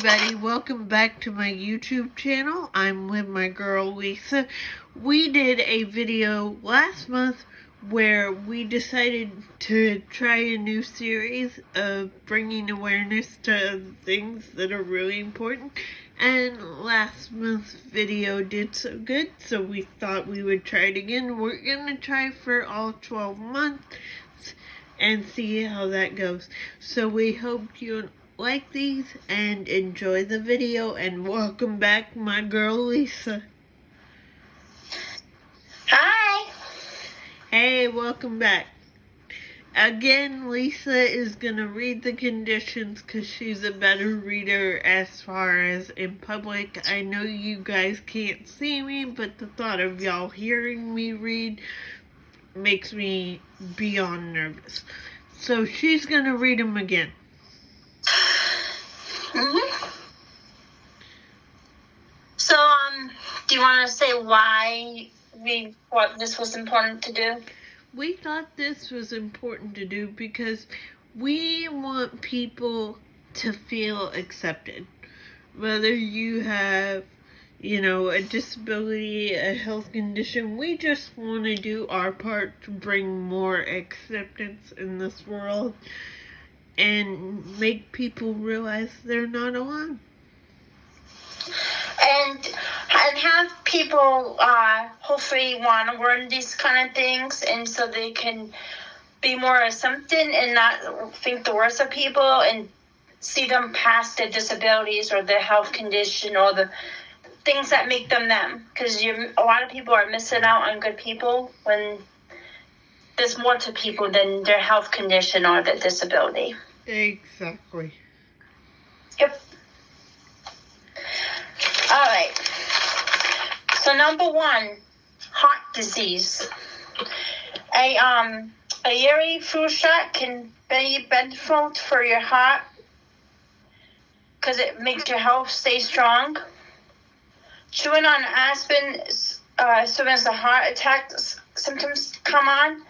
everybody, welcome back to my YouTube channel. I'm with my girl Lisa. We did a video last month where we decided to try a new series of bringing awareness to things that are really important. And last month's video did so good, so we thought we would try it again. We're going to try for all 12 months and see how that goes. So we hope you like these and enjoy the video, and welcome back my girl Lisa. Hi. Hey, welcome back. Again, Lisa is gonna read the conditions because she's a better reader as far as in public. I know you guys can't see me, but the thought of y'all hearing me read makes me beyond nervous. So she's gonna read them again. So, do you want to say why what this was important to do? We thought this was important to do because we want people to feel accepted. Whether you have, a disability, a health condition, we just want to do our part to bring more acceptance in this world and make people realize they're not alone. And have people hopefully want to learn these kind of things, and so they can be more accepted and not think the worst of people and see them past their disabilities or their health condition or the things that make them them. Because a lot of people are missing out on good people when there's more to people than their health condition or their disability. Exactly. Yep. All right. So number 1, heart disease. A yearly flu shot can be beneficial for your heart because it makes your health stay strong. Chewing on aspirin as soon as the heart attack symptoms come on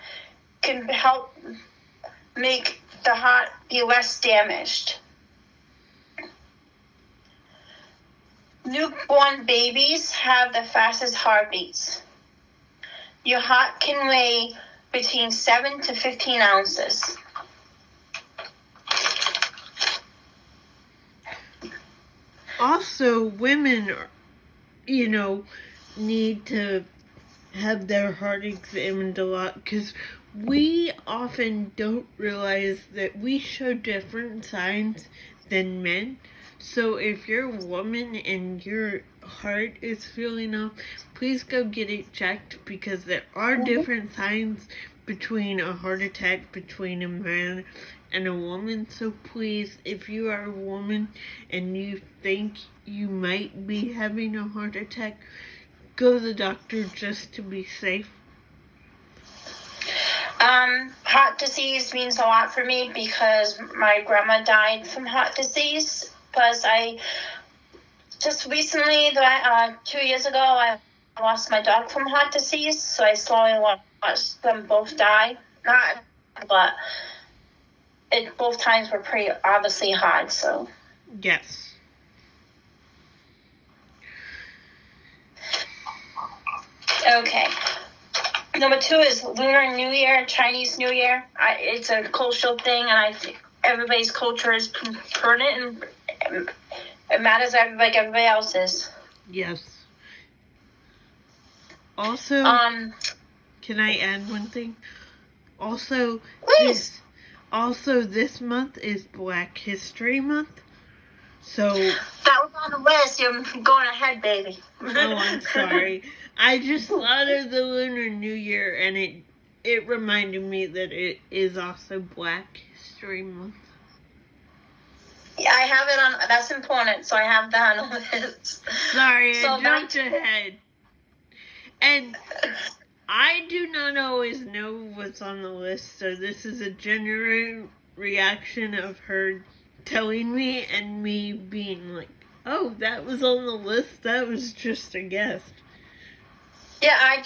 can help make the heart be less damaged. Newborn babies have the fastest heartbeats. Your heart can weigh between 7 to 15 ounces. Also, women, need to have their heart examined a lot because we often don't realize that we show different signs than men. So if you're a woman and your heart is feeling off, please go get it checked because there are different signs between a heart attack between a man and a woman. So please, if you are a woman and you think you might be having a heart attack, go to the doctor just to be safe. Heart disease means a lot for me because my grandma died from heart disease. Plus, I just recently, 2 years ago, I lost my dog from heart disease, so I slowly watched them both die. But both times were pretty obviously hard, so. Yes. Okay. Number 2 is Lunar New Year, Chinese New Year. It's a cultural thing, and I think everybody's culture is pertinent and it matters like everybody else's. Yes. Also, can I add one thing? Also, please. This month is Black History Month. So that was on the list. You're going ahead, baby. Oh, I'm sorry. I just thought of the Lunar New Year, and it reminded me that it is also Black History Month. Yeah, I have it on. That's important, so I have that on the list. Sorry, I jumped ahead. And I do not always know what's on the list, so this is a genuine reaction of her telling me and me being like, oh, that was on the list? That was just a guess. Yeah, I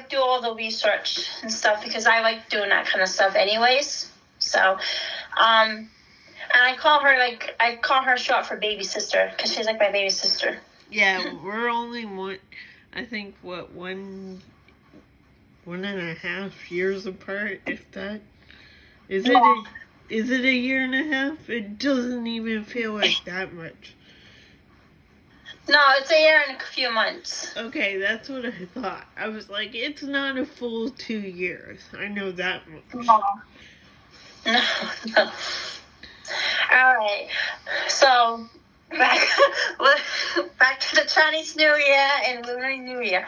do all the research and stuff because I like doing that kind of stuff anyways. So, And I call her short for baby sister because she's like my baby sister. Yeah, we're only one. I think what 1.5 years apart, if that. Is it? Is it a year and a half? It doesn't even feel like that much. No, it's a year and a few months. Okay, that's what I thought. I was like, it's not a full 2 years. I know that much. No. All right. So back to the Chinese New Year and Lunar New Year.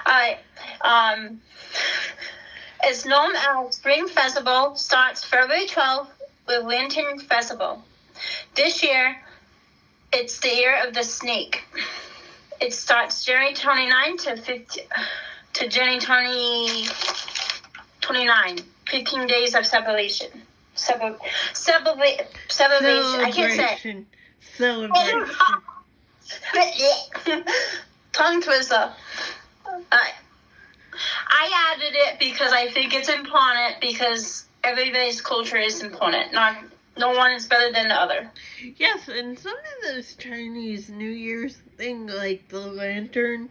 All right. It's known as Spring Festival. Starts February 12th with Lantern Festival. This year, it's the year of the snake. It starts January 29 to January 29. 15 days of celebration. Celebration. I can't say. Celebration. Tongue twister. I added it because I think it's important because everybody's culture is important. No one is better than the other. Yes, and some of those Chinese New Year's thing, like the lantern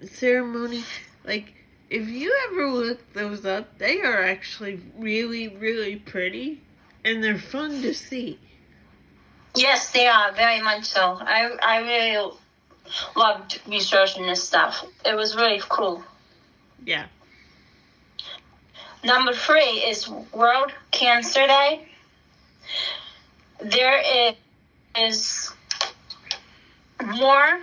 ceremony, like if you ever look those up, they are actually really, really pretty, and they're fun to see. Yes, they are, very much so. I really loved researching this stuff. It was really cool. Yeah. Number 3 is World Cancer Day. There is more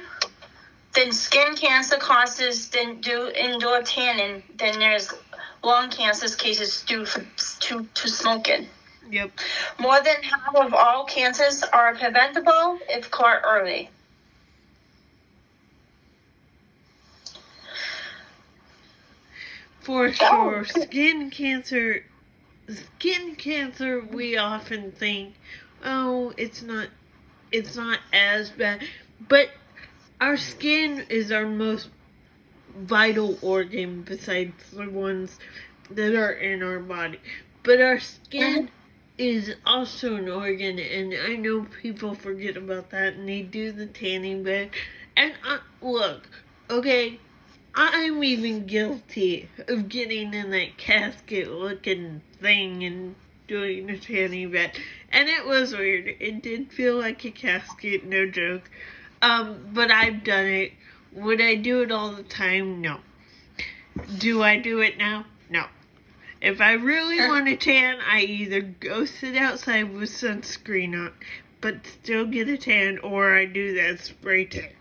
than skin cancer causes than do indoor tanning than there's lung cancer cases due to smoking. Yep. More than half of all cancers are preventable if caught early. For sure, skin cancer, we often think, oh, it's not as bad. But our skin is our most vital organ besides the ones that are in our body. But our skin is also an organ, and I know people forget about that, and they do the tanning bed. And look, okay, I'm even guilty of getting in that casket-looking thing and doing a tanning bed. And it was weird. It did feel like a casket, no joke. But I've done it. Would I do it all the time? No. Do I do it now? No. If I really want to tan, I either go sit outside with sunscreen on, but still get a tan, or I do that spray tan.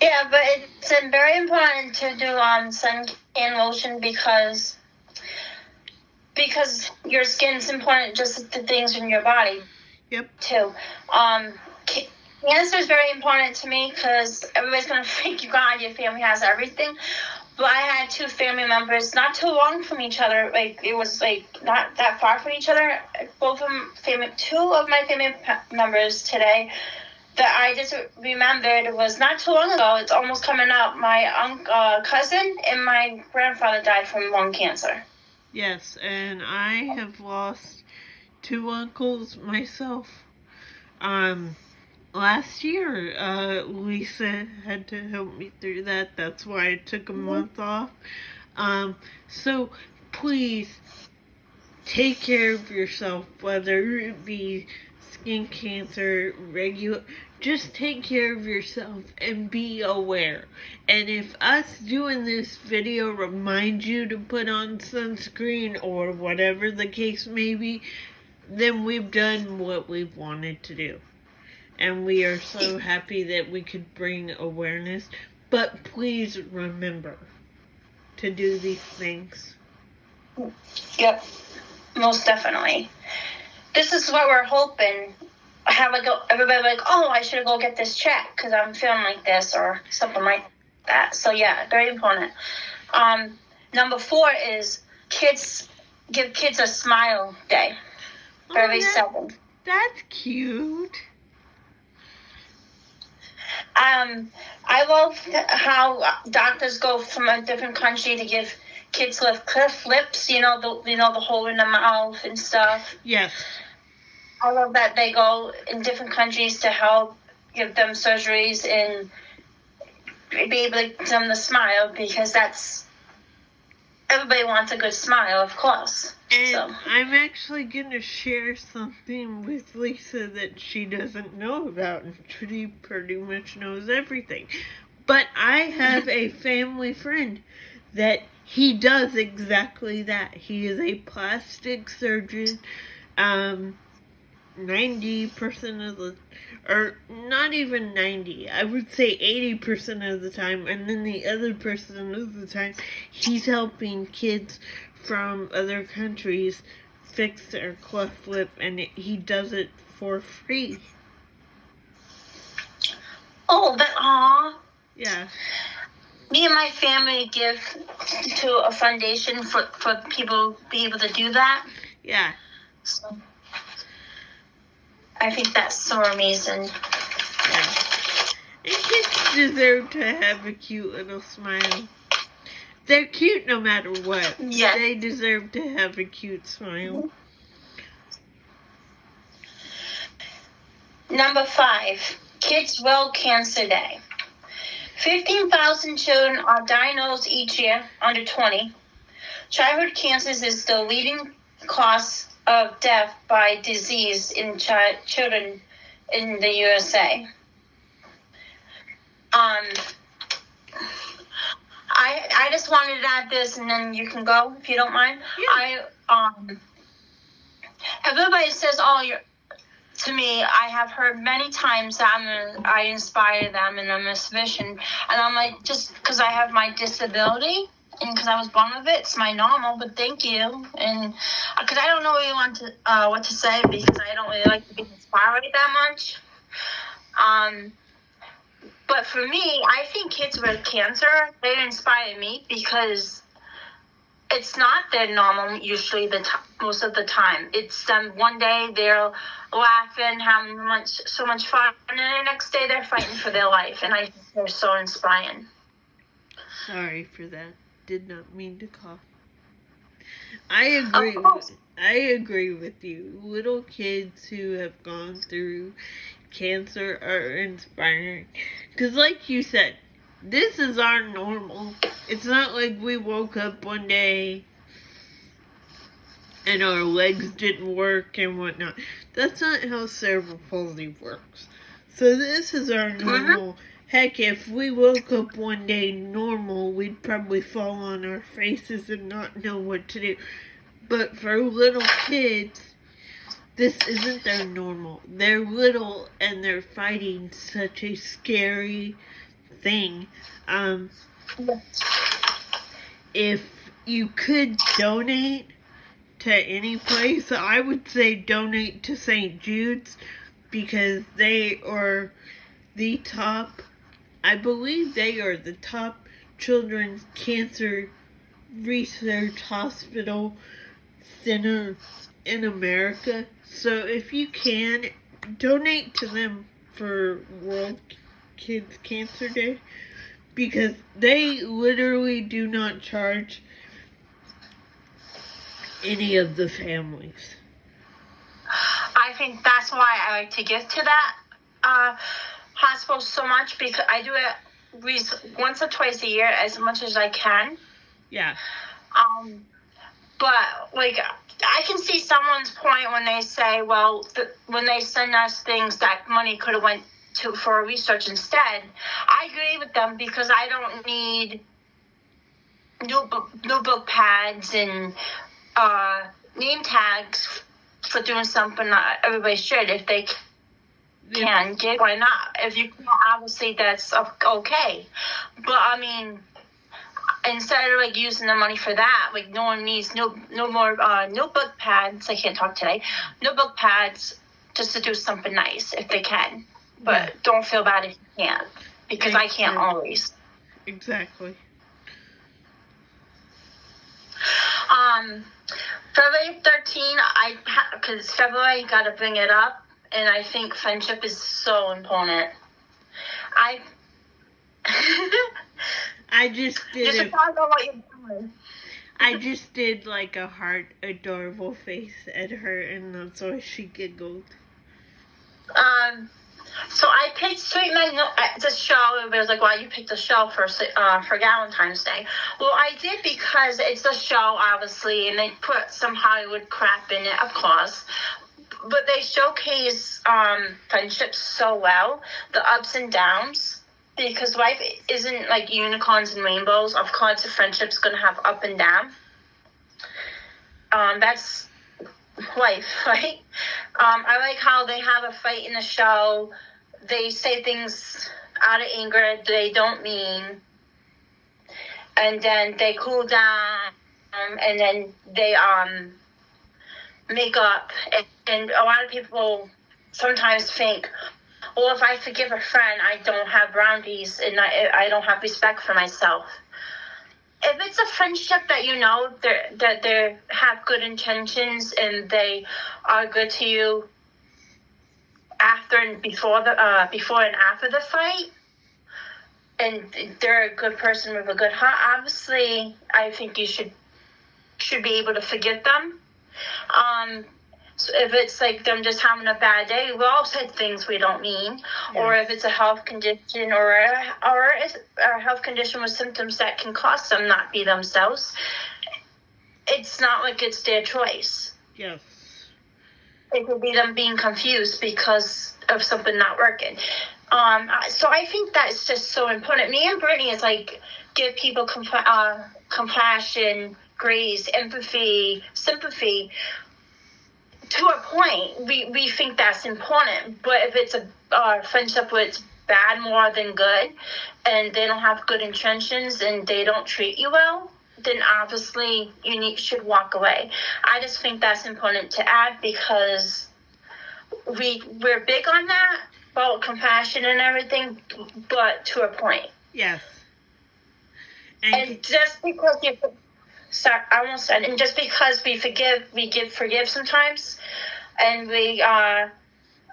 Yeah, but it's very important to do sun and lotion because your skin's important, just like the things in your body. Yep. Too. Cancer is very important to me because everybody's gonna think your family has everything. But I had 2 family members not too long from each other. Like it was like not that far from each other. Both of them 2 of my family members today that I just remembered was not too long ago. It's almost coming up. My cousin and my grandfather died from lung cancer. Yes, and I have lost 2 uncles myself. Last year, Lisa had to help me through that. That's why I took a month off. So please take care of yourself, whether it be skin cancer, just take care of yourself and be aware. And if us doing this video reminds you to put on sunscreen or whatever the case may be, then we've done what we've wanted to do. And we are so happy that we could bring awareness. But please remember to do these things. Yep, most definitely. This is what we're hoping. Everybody like, oh, I should go get this checked because I'm feeling like this or something like that. So yeah, very important. Number 4 is give kids a smile day. February 7th. That's cute. I love how doctors go from a different country to give kids with cliff lips, the hole in the mouth and stuff. Yes. I love that they go in different countries to help give them surgeries and be able to get them to smile, because that's, everybody wants a good smile, of course. And So I'm actually going to share something with Lisa that she doesn't know about, and she pretty much knows everything. But I have a family friend that he does exactly that. He is a plastic surgeon. 90% of the, or not even 90, I would say 80% of the time, and then the other percent of the time, he's helping kids from other countries fix their cleft lip, and he does it for free. Oh, but aw. Yeah. Me and my family give to a foundation for people to be able to do that. Yeah. So I think that's so amazing. Yeah. And kids deserve to have a cute little smile. They're cute no matter what. Yes. They deserve to have a cute smile. Number 5, Kids World Cancer Day. 15,000 children are diagnosed each year under 20. Childhood cancers is the leading cause of death by disease in children in the USA. I just wanted to add this, and then you can go if you don't mind. Yeah. Everybody says, "Oh, you're." To me, I have heard many times that I inspire them and I'm a physician, and I'm like, just because I have my disability and because I was born with it, it's my normal. But thank you, and because I don't know what to say, because I don't really like to be inspired that much. But for me, I think kids with cancer, they inspire me because it's not their normal usually most of the time. It's them one day they're laughing, having so much fun, and then the next day they're fighting for their life, and I think they're so inspiring. Sorry for that. Did not mean to cough. I agree with you. Little kids who have gone through cancer are inspiring. Because like you said, this is our normal. It's not like we woke up one day and our legs didn't work and whatnot. That's not how cerebral palsy works. So this is our normal. Heck, if we woke up one day normal, we'd probably fall on our faces and not know what to do. But for little kids, this isn't their normal. They're little and they're fighting such a scary thing. If you could donate to any place, I would say donate to St. Jude's, because they are the top, I believe they are the top children's cancer research hospital center in America. So if you can, donate to them for World Kids Cancer Day, because they literally do not charge any of the families. I think that's why I like to give to that hospital so much, because I do it once or twice a year as much as I can. Yeah. But like, I can see someone's point when they say, well, when they send us things, that money could have went for research instead. I agree with them, because I don't need new book pads and name tags for doing something that everybody should. If they can get, why not? If you can, obviously that's okay. But I mean, instead of like using the money for that, like no one needs no more notebook pads. I can't talk today. Notebook pads, just to do something nice if they can. But don't feel bad if you can't, because I can't always. Exactly. February 13, because February, got to bring it up, and I think friendship is so important. I just did Just talk about what you're doing. I just did like a heart adorable face at her, and that's why she giggled. So I picked Sweet Magnolia, the show. Everybody was like, "Why you picked the show for Valentine's Day?" Well, I did because it's a show, obviously, and they put some Hollywood crap in it, of course. But they showcase friendships so well, the ups and downs. Because life isn't like unicorns and rainbows. Of course, a friendship's gonna have up and down. That's life, right? I like how they have a fight in the show. They say things out of anger they don't mean, and then they cool down, and then they make up. And a lot of people sometimes think, well, if I forgive a friend, I don't have boundaries and I don't have respect for myself. If it's a friendship that you know that they have good intentions and they are good to you after and before and after the fight, and they're a good person with a good heart, obviously, I think you should be able to forgive them. So if it's like them just having a bad day, we all said things we don't mean. Yeah. Or if it's a health condition or a health condition with symptoms that can cause them not be themselves, it's not like it's their choice. Yes. It could be them being confused because of something not working. So I think that's just so important. Me and Brittany is like give people compassion, grace, empathy, sympathy. To a point, we think that's important, but if it's a friendship where it's bad more than good, and they don't have good intentions and they don't treat you well, then obviously should walk away. I just think that's important to add because we're big on that, about compassion and everything, but to a point. Yes. And just because sorry, I almost said, and just because we forgive sometimes, and we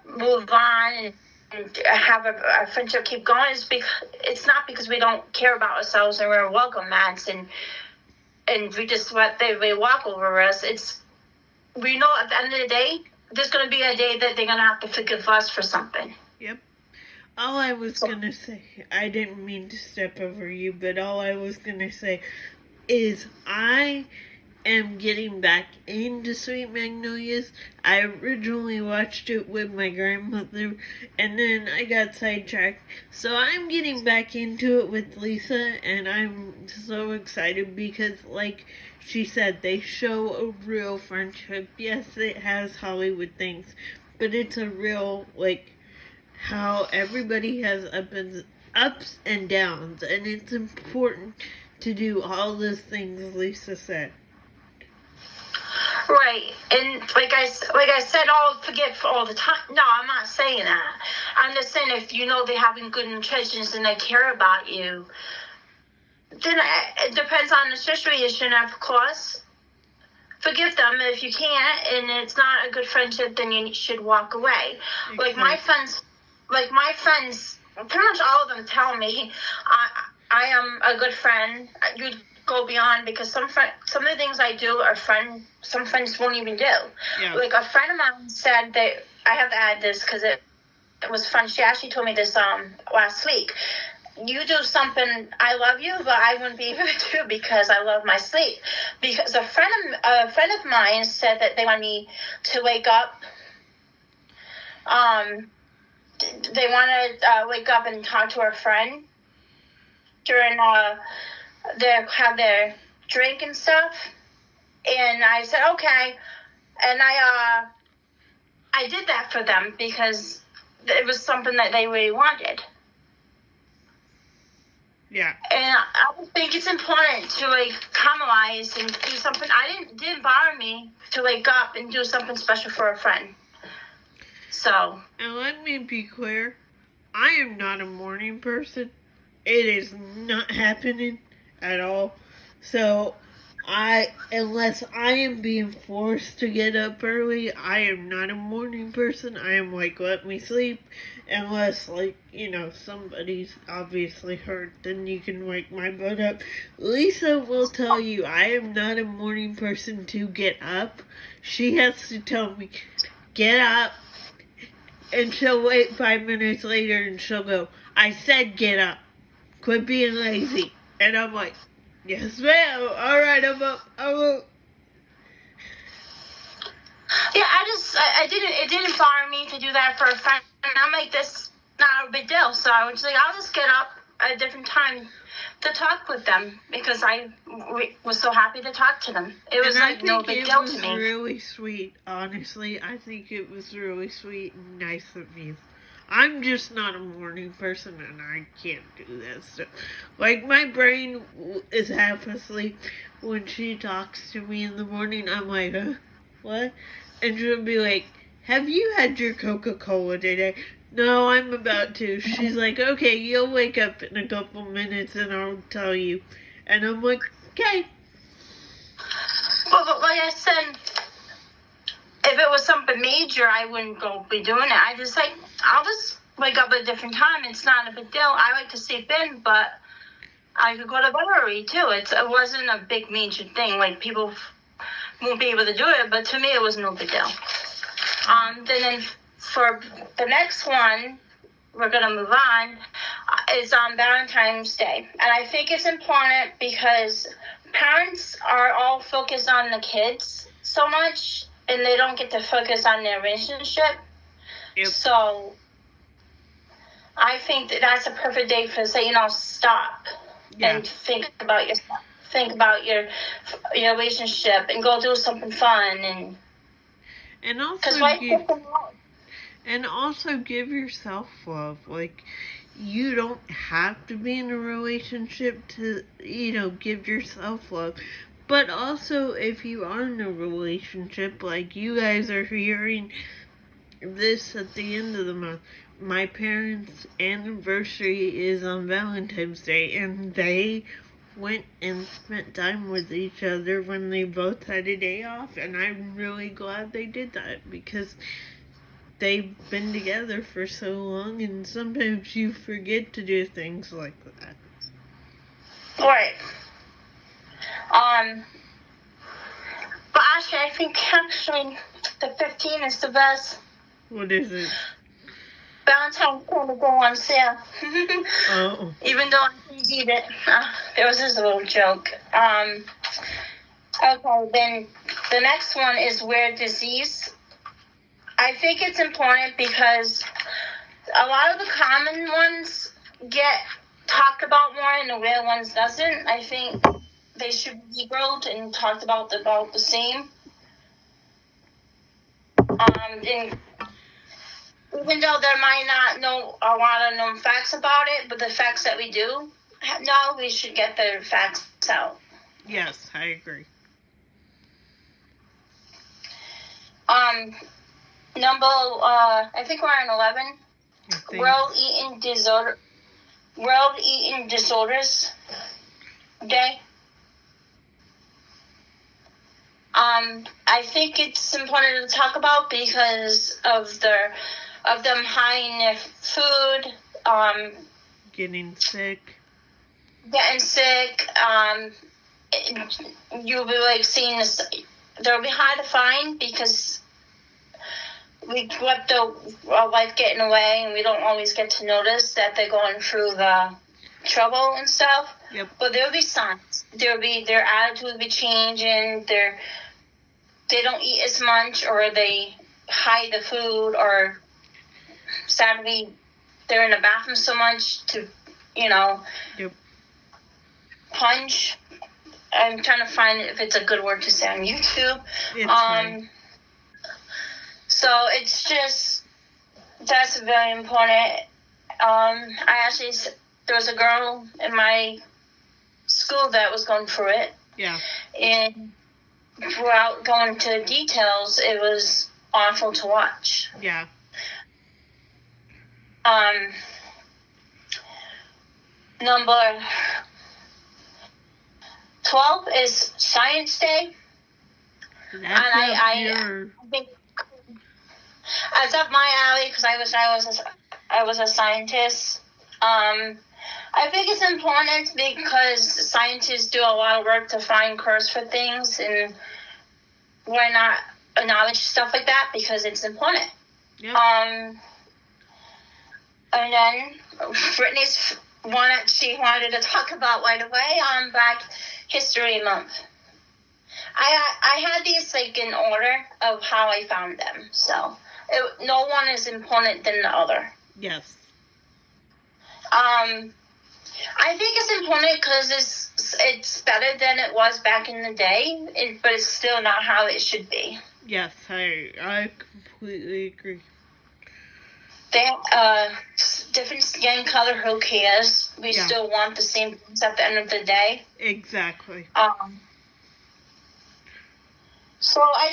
move on and have a friendship keep going, it's not because we don't care about ourselves and we're welcome mats and we just let they walk over us. We know at the end of the day, there's going to be a day that they're going to have to forgive us for something. Yep. All I was going to say, I didn't mean to step over you, but all I was going to say is I am getting back into Sweet Magnolias. I originally watched it with my grandmother, and then I got sidetracked. So I'm getting back into it with Lisa, and I'm so excited because, like she said, they show a real friendship. Yes, it has Hollywood things, but it's a real, like, how everybody has ups and downs, and it's important to do all those things Lisa said. Right, and like I said, I'll forgive all the time. No, I'm not saying that. I'm just saying if you know they're having good intentions and they care about you, then it depends on the situation, of course. Forgive them if you can't, and it's not a good friendship, then you should walk away. Exactly. Like my friends, pretty much all of them tell me I am a good friend. You go beyond because some of the things I do some friends won't even do. Yeah. Like a friend of mine said that I have to add this because it was fun. She actually told me this last week. You do something, I love you, but I wouldn't be able to do because I love my sleep. Because a friend of mine said that they want me to wake up. They want to wake up and talk to a friend during have their drink and stuff. And I said okay, and I did that for them because it was something that they really wanted. Yeah. And I think it's important to like compromise and do something. Didn't bother me to wake up and do something special for a friend. So. And let me be clear, I am not a morning person. It is not happening at all. So Unless I am being forced to get up early, I am not a morning person. I am like, let me sleep. Unless, like, somebody's obviously hurt, then you can wake my butt up. Lisa will tell you I am not a morning person to get up. She has to tell me, get up. And she'll wait 5 minutes later and she'll go, I said get up. Quit being lazy. And I'm like, yes, ma'am. All right, I'm up. I'm up. Yeah, it didn't bother me to do that for a friend. And I'm like, this not a big deal. So I was like, I'll just get up at a different time to talk with them because I was so happy to talk to them. It was like no big deal to me. It was really sweet, honestly. I think it was really sweet and nice of you. I'm just not a morning person and I can't do that stuff. Like, my brain is half asleep when she talks to me in the morning. I'm like, what? And she'll be like, have you had your Coca-Cola today? No, I'm about to. She's like, okay, you'll wake up in a couple minutes and I'll tell you. And I'm like, okay. Well, but like I said, if it was something major, I wouldn't be doing it. I'll just wake up at a different time. It's not a big deal. I like to sleep in, but I could go to bed early too. It wasn't a big major thing. Like, people won't be able to do it, but to me, it was no big deal. Then for the next one, we're gonna move on. Is on Valentine's Day, and I think it's important because parents are all focused on the kids so much, and they don't get to focus on their relationship. Yep. So I think that's a perfect day for say, stop and think about yourself. Think about your relationship and go do something fun and also give yourself love. Like, you don't have to be in a relationship to give yourself love. But also, if you are in a relationship, like you guys are hearing this at the end of the month, my parents' anniversary is on Valentine's Day, and they went and spent time with each other when they both had a day off, and I'm really glad they did that because they've been together for so long, and sometimes you forget to do things like that. Right. But actually, I think the 15 is the best. What is it? Valentine's going to go on sale. Oh. Even though I didn't eat it. It was just a little joke. Okay, then the next one is rare disease. I think it's important because a lot of the common ones get talked about more and the rare ones doesn't. I think they should be growed and talked about the same. And even though there might not know a lot of known facts about it, but the facts that we do know, we should get the facts out. Yes, I agree. I think we're on 11. World Eating Disorders Day. I think it's important to talk about because of them hiding their food, getting sick. You'll be like seeing this. They'll be hard to find because we let the life getting away, and we don't always get to notice that they're going through the trouble and stuff. Yep. But there'll be signs. Their attitude will be changing. They don't eat as much, or they hide the food, or sadly, they're in the bathroom so much to, Yep. punch. I'm trying to find if it's a good word to say on YouTube. It's fine. So it's just, that's very important. There was a girl in my school that was going through it. Yeah. And without going into details, it was awful to watch. Yeah. 12th is Science Day. That's And I think it's up my alley because I was a scientist. I think it's important because scientists do a lot of work to find cures for things, and why not acknowledge stuff like that because it's important. Yep. And then Brittany's she wanted to talk about right away Black History Month. I had these like in order of how I found them, so no one is important than the other. Yes. I think it's important because it's better than it was back in the day, but it's still not how it should be. Yes, I completely agree. They different skin color, who cares? We still want the same things at the end of the day. Exactly. So I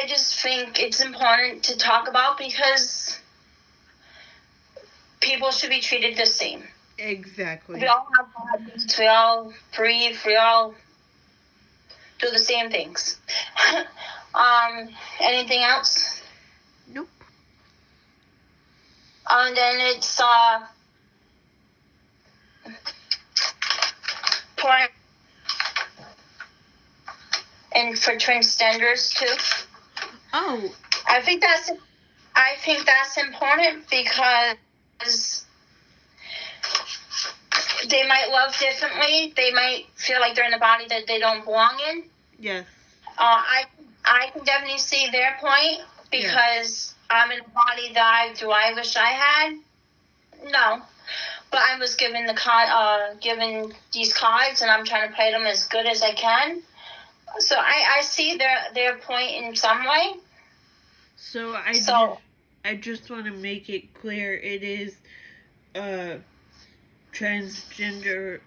just think it's important to talk about because people should be treated the same. Exactly. We all have bodies, we all breathe, we all do the same things. Anything else? Nope. And then it's porn and for transgenders too. Oh. I think that's important because they might love differently. They might feel like they're in a body that they don't belong in. Yes. I can definitely see their point because I'm in a body that I wish I had. No, but I was given given these cards, and I'm trying to play them as good as I can. So I see their point in some way. So I just want to make it clear, it is Transgender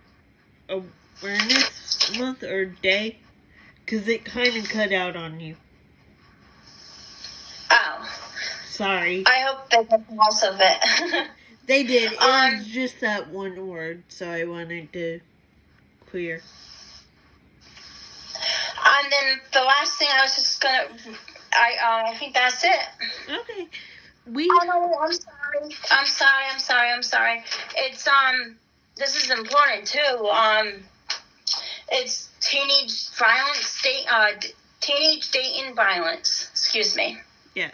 Awareness Month or Day, because it kind of cut out on you. Oh. Sorry. I hope they get most of it. They did. It was just that one word, so I wanted to clear. And then the last thing I was just gonna, I think that's it. Okay. Oh no, I'm sorry. It's this is important too. It's teenage dating violence. Excuse me. Yes.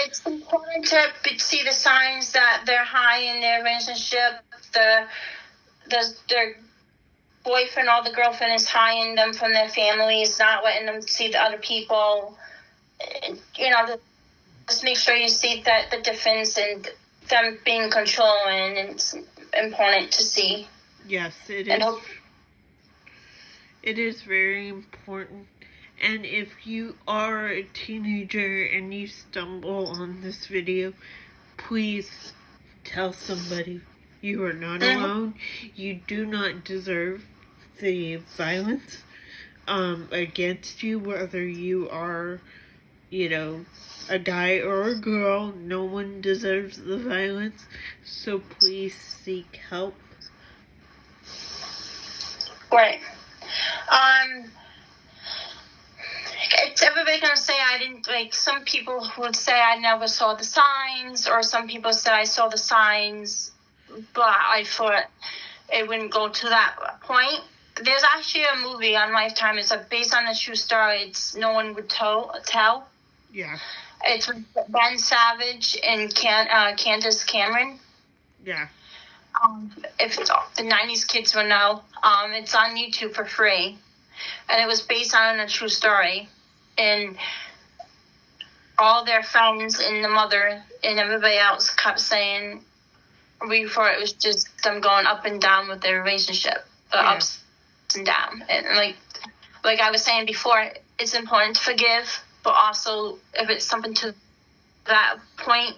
It's important to see the signs that they're high in their relationship. Their boyfriend or the girlfriend is hiding them from their families, not letting them see the other people. You know, just make sure you see the difference and them being controlling. And it's important to see. Yes, it is. It is very important. And if you are a teenager and you stumble on this video, please tell somebody. You are not alone. You do not deserve the violence against you, whether you are, a guy or a girl. No one deserves the violence. So please seek help. Right. It's everybody gonna say I didn't, like, some people would say I never saw the signs, or some people said I saw the signs, but I thought it wouldn't go to that point. There's actually a movie on Lifetime. It's based on a true story. It's No One Would Tell. Yeah. It's with Ben Savage and Candace Cameron. Yeah. If the 90s kids will know, it's on YouTube for free. And it was based on a true story. And all their friends and the mother and everybody else kept saying before it was just them going up and down with their relationship. Ups and down. And like I was saying before, it's important to forgive, but also if it's something to that point,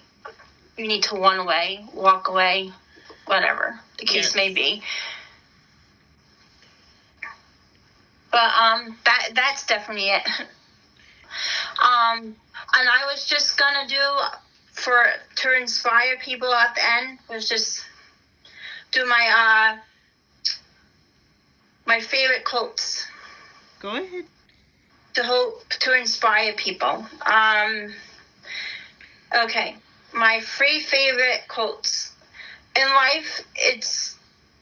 you need to run away, walk away, whatever the case may be. But that's definitely it. And I was just gonna do to inspire people at the end was just do my favorite quotes Go ahead. to inspire people. Okay, my 3 favorite quotes. In life, it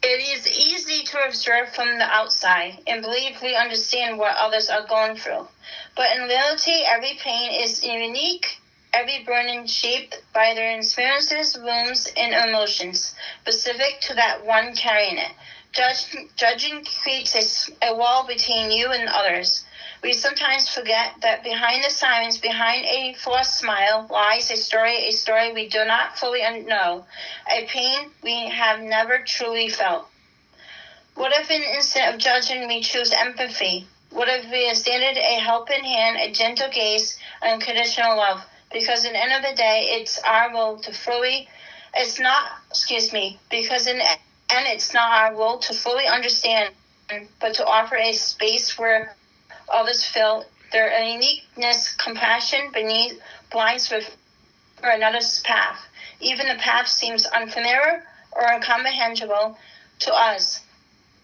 is easy to observe from the outside and believe we understand what others are going through. But in reality, every pain is unique, every burden shaped by their experiences, wounds, and emotions, specific to that one carrying it. Judging creates a wall between you and others. We sometimes forget that behind the silence, behind a forced smile, lies a story we do not fully know, a pain we have never truly felt. What if instead of judging we choose empathy? What if we extended a helping hand, a gentle gaze, unconditional love? Because at the end of the day, it's our will to fully, it's not our will to fully understand, but to offer a space where others feel their uniqueness, compassion beneath blinds for another's path. Even the path seems unfamiliar or incomprehensible to us.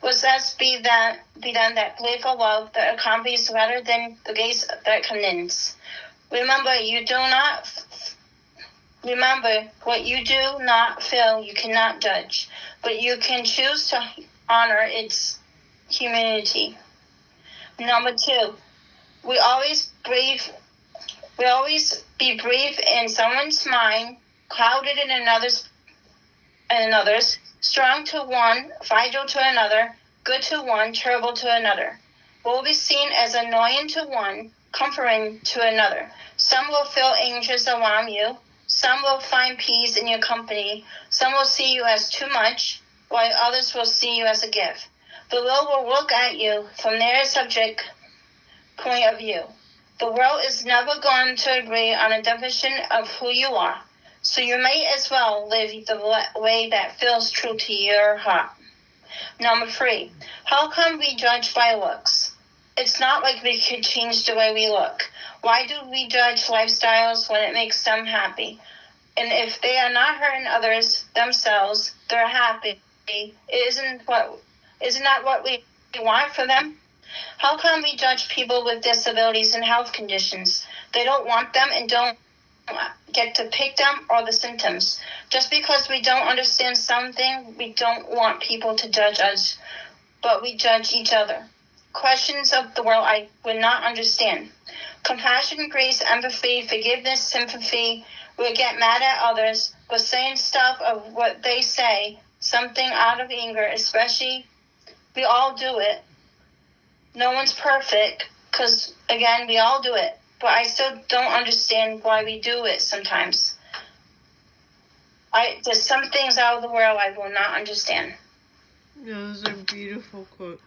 Was that be done that playful love that accompanies rather than the gaze that condemns. Remember what you do not feel you cannot judge, but you can choose to honor its humanity. Number 2, we always be brief in someone's mind, clouded in another's, strong to one, vital to another, good to one, terrible to another. Will be seen as annoying to one, comforting to another. Some will feel anxious around you. Some will find peace in your company. Some will see you as too much, while others will see you as a gift. The world will look at you from their subject point of view. The world is never going to agree on a definition of who you are, so you may as well live the way that feels true to your heart. Number 3, how come we judge by looks? It's not like we could change the way we look. Why do we judge lifestyles when it makes them happy? And if they are not hurting others themselves, they're happy. Isn't that what we want for them? How come we judge people with disabilities and health conditions? They don't want them and don't get to pick them or the symptoms. Just because we don't understand something, we don't want people to judge us, but we judge each other. Questions of the world I would not understand. Compassion, grace, empathy, forgiveness, sympathy. We get mad at others, but saying stuff of what they say, something out of anger, especially, we all do it. No one's perfect, because, again, we all do it. But I still don't understand why we do it sometimes. There's some things out of the world I will not understand. Those are beautiful quotes.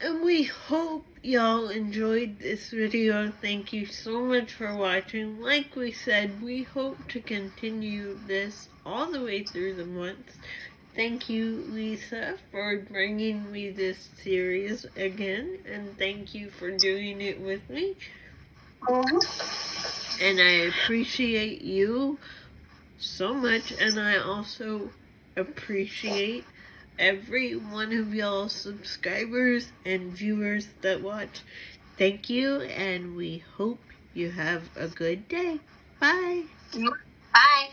And we hope y'all enjoyed this video. Thank you so much for watching. Like we said, we hope to continue this all the way through the month. Thank you, Lisa, for bringing me this series again. And thank you for doing it with me. And I appreciate you so much. And I also appreciate every one of y'all subscribers and viewers that watch. Thank you, and we hope you have a good day. Bye. Bye.